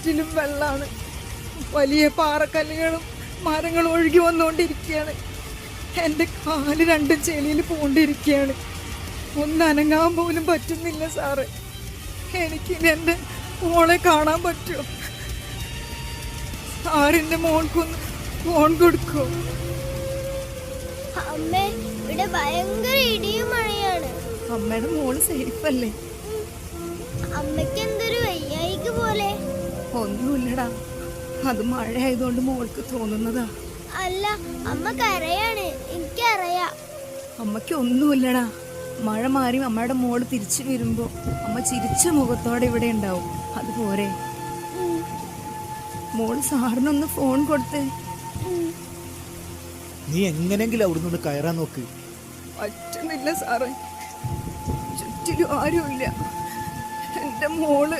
ചുറ്റിലും വെള്ളമാണ്. വലിയ പാറക്കല്ലുകളും മരങ്ങളും ഒഴുകി വന്നുകൊണ്ടിരിക്കുകയാണ്. എൻ്റെ കാല് രണ്ടും ചെളിയിൽ പോണ്ടിരിക്കുകയാണ്. ഒന്നനങ്ങാൻ പോലും പറ്റുന്നില്ല സാറ്. എനിക്കിനി എൻ്റെ മോളെ കാണാൻ പറ്റുമോ? സാറിൻ്റെ മോൾക്കൊന്ന് ഫോൺ കൊടുക്കോ? അമ്മേ, ഇവിടെ ഭയങ്കര ഇടിയും മഴയാണ്. അമ്മയുടെ മോള് സേഫ് അല്ലേ? അമ്മയ്ക്ക് എന്തൊരു വയ്യായിക പോലെ. ഒന്നുമില്ലടാ, അത് മഴ ആയതുകൊണ്ട് മോൾക്ക് തോന്നുന്നതാ. അല്ല, അമ്മ കരയാണ്, എനിക്കറിയാം. അമ്മയ്ക്ക് ഒന്നുമില്ലടാ. മഴ മാറി അമ്മയുടെ മോള് തിരിച്ചു വരുമ്പോ അമ്മ ചിരിച്ച മുഖത്തോടെ ഇവിടെ ഉണ്ടാവും. അതുപോലെ മോള് സാറിനൊന്ന് ഫോൺ കൊടുത്ത്. നീ എങ്ങനെങ്കിലും അവിടെ നിന്ന് കയറാൻ നോക്ക്. പറ്റുന്നില്ല സാറേ, ചുറ്റിലും ആരുമില്ല. എൻ്റെ മോള്